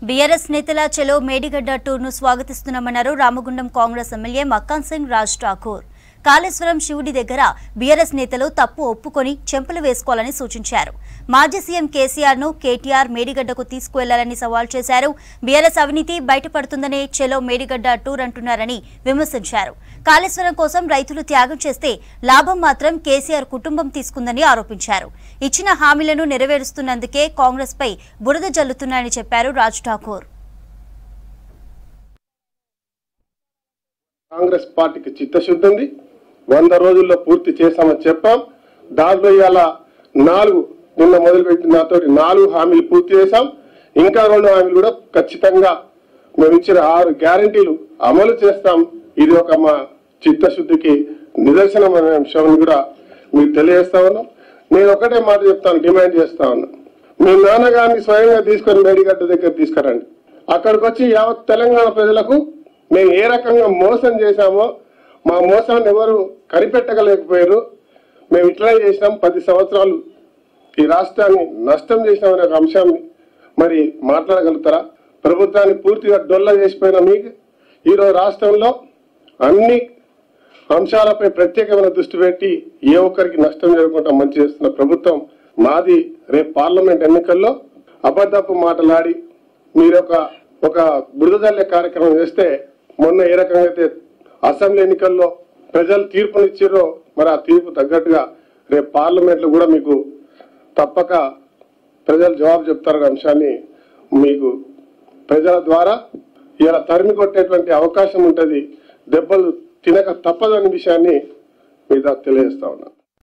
BRS నేతల చెలో Medigadda టూర్ను స్వాగతిస్తున్నామన్నారు Ramagundam Congress MLA Makkhan Singh Raj Thakur. Kaleshwaram శివుడి దగ్గర బీఆర్ఎస్ నేతలు తప్పు ఒప్పుకొని చెంపలు వేసుకోవాలని సూచించారు. మాజీ సీఎం కేసీఆర్ ను కేటీఆర్ మేడిగడ్డకు తీసుకువెళ్లాలని సవాల్ చేశారు. బీఆర్ఎస్ అవినీతి బయటపడుతుందనే చెలో మేడిగడ్డ టూర్ అంటున్నారని విమర్శించారు. కాళేశ్వరం కోసం రైతులు త్యాగం చేస్తే లాభం మాత్రం కేసీఆర్ కుటుంబం తీసుకుందని ఆరోపించారు. ఇచ్చిన హామీలను నెరవేరుస్తున్నందుకే కాంగ్రెస్ పై బురద జల్లుతున్నారని చెప్పారు రాజ్ ఠాకూర్. కాంగ్రెస్ పార్టీకి చిత్తశుద్ధి ఉంది. 100 రోజుల్లో పూర్తి చేశామని చెప్పాం. దాంట్లో ఇవాళ 4 నిన్న మొదలుపెట్టిన నాతో 4 హామీలు పూర్తి చేశాం. ఇంకా 2 హామీలు కూడా ఖచ్చితంగా మేము ఇచ్చిన 6 గ్యారంటీలు అమలు చేస్తాం. ఇది ఒక మా చిత్తశుద్ధికి నిదర్శనం అనే అంశాన్ని కూడా మీకు తెలియజేస్తా ఉన్నాం. నేను ఒకటే మాట చెప్తాను, డిమాండ్ చేస్తా ఉన్నా. మీ నాన్నగారిని స్వయంగా తీసుకొని మేడిగడ్డ దగ్గర తీసుకురండి. అక్కడికి వచ్చి యావత్ తెలంగాణ ప్రజలకు మేము ఏ రకంగా మోసం చేశామో మా మోసాన్ని ఎవరు కనిపెట్టగలేకపోయారు. మేము ఇట్లా చేసినాం, 10 సంవత్సరాలు ఈ రాష్ట్రాన్ని నష్టం చేసినామనే ఒక అంశాన్ని మరి మాట్లాడగలుగుతారా? ప్రభుత్వాన్ని పూర్తిగా డొల్ల చేసిపోయిన మీకు ఈరోజు రాష్ట్రంలో అన్ని అంశాలపై ప్రత్యేకమైన దృష్టి పెట్టి ఏ ఒక్కరికి నష్టం జరగకుండా మంచి చేస్తున్న ప్రభుత్వం మాది. రేపు పార్లమెంట్ ఎన్నికల్లో అబద్ధపు మాటలాడి మీరు ఒక బురదజల్లే కార్యక్రమం చేస్తే మొన్న ఏ రకంగా అయితే అసెంబ్లీ ఎన్నికల్లో ప్రజలు తీర్పునిచ్చారో మరి ఆ తీర్పు తగ్గట్టుగా రేపు పార్లమెంట్ లో కూడా మీకు తప్పక ప్రజలు జవాబు చెప్తారనే అంశాన్ని మీకు ప్రజల ద్వారా ఇలా తరిమి కొట్టేటువంటి అవకాశం ఉంటుంది. దెబ్బలు తినక తప్పదనే విషయాన్ని మీద తెలియజేస్తా ఉన్నా.